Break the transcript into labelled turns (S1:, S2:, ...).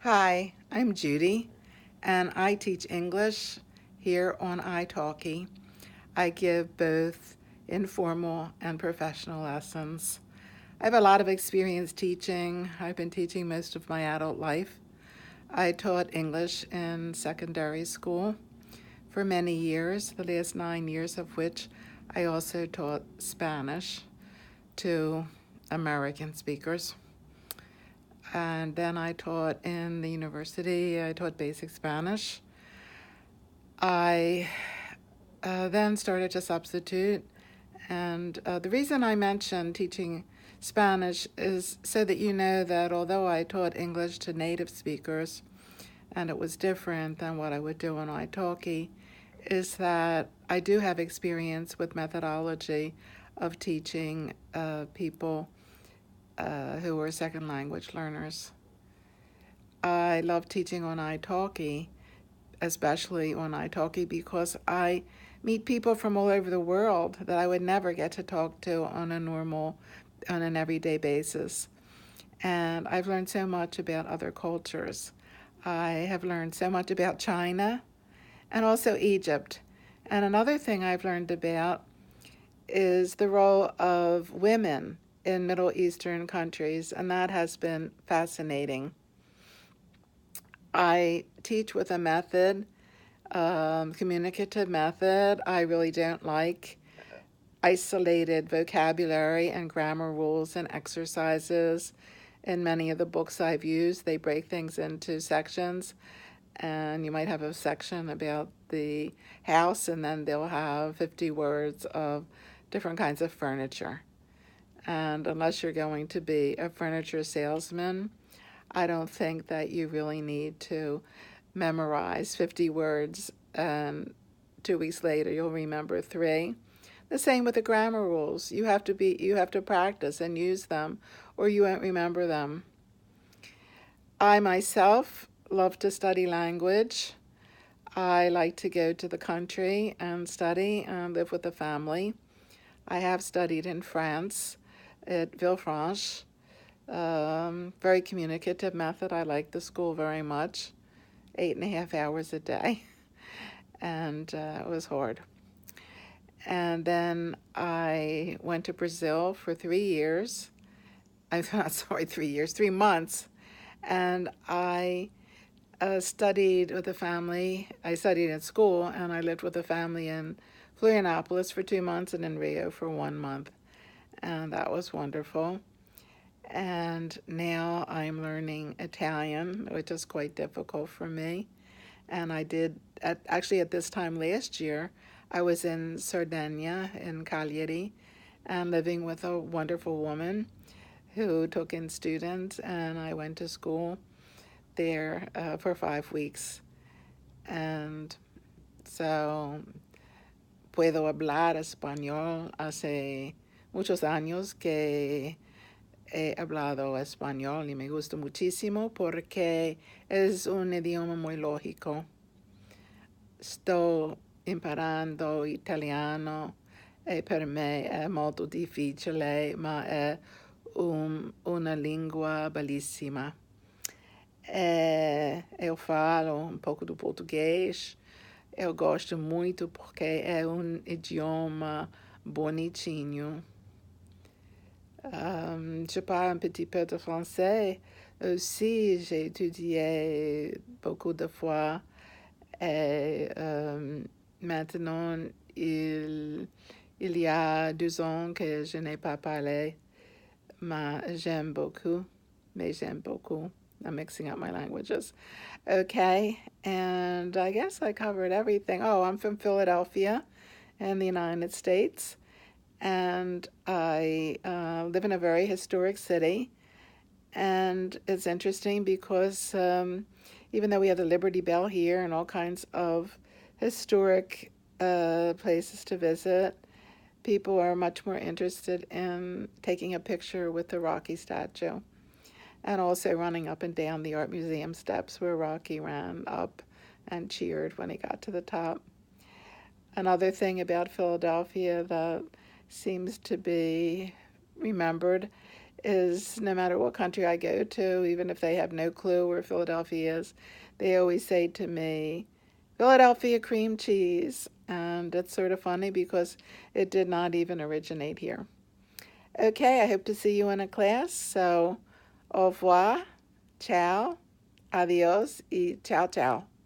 S1: Hi, I'm Judy, and I teach English here on Italki. I give both informal and professional lessons. I have a lot of experience teaching. I've been teaching most of my adult life. I taught English in secondary school for many years, the last 9 years of which I also taught Spanish to American speakers. And then I taught in the university. I taught basic Spanish. I then started to substitute. And the reason I mention teaching Spanish is so that you know that although I taught English to native speakers, and it was different than what I would do on italki, is that I do have experience with methodology of teaching people who are second language learners. I love teaching on italki, especially on italki, because I meet people from all over the world that I would never get to talk to on an everyday basis. And I've learned so much about other cultures. I have learned so much about China and also Egypt. And another thing I've learned about is the role of women in Middle Eastern countries, and that has been fascinating. I teach with a method, communicative method. I really don't like isolated vocabulary and grammar rules and exercises. In many of the books I've used, they break things into sections, and you might have a section about the house, and then they'll have 50 words of different kinds of furniture. And unless you're going to be a furniture salesman, I don't think that you really need to memorize 50 words and 2 weeks later you'll remember three. The same with the grammar rules. You have to practice and use them or you won't remember them. I myself love to study language. I like to go to the country and study and live with the family. I have studied in France at Villefranche. Very communicative method. I like the school very much. 8.5 hours a day, and it was hard. And then I went to Brazil for 3 years. I'm not sorry, 3 years, 3 months, and I studied with a family. I studied in school, and I lived with a family in Florianopolis for 2 months and in Rio for 1 month, and that was wonderful. And now I'm learning Italian, which is quite difficult for me. And I did, actually at this time last year, I was in Sardinia, in Cagliari, and living with a wonderful woman who took in students, and I went to school there for 5 weeks. And so puedo hablar español hace muchos años que he hablado español y me gusta muchísimo porque es un idioma muy lógico. Sto imparando italiano e per me è molto difficile, ma è una lingua bellissima. Eu falo um pouco do português. Eu gosto muito porque é um idioma bonitinho. Je parle un petit peu de français aussi. J'ai étudié beaucoup de fois. Et maintenant, il y a 2 ans que je n'ai pas parlé, mais j'aime beaucoup. I'm mixing up my languages. Okay, and I guess I covered everything. Oh, I'm from Philadelphia in the United States, and I live in a very historic city. And it's interesting because even though we have the Liberty Bell here and all kinds of historic places to visit, people are much more interested in taking a picture with the Rocky statue and also running up and down the art museum steps where Rocky ran up and cheered when he got to the top. Another thing about Philadelphia that seems to be remembered is no matter what country I go to, even if they have no clue where Philadelphia is, they always say to me, Philadelphia cream cheese. And it's sort of funny because it did not even originate here. Okay, I hope to see you in a class. So, au revoir, ciao, adios, y ciao, ciao.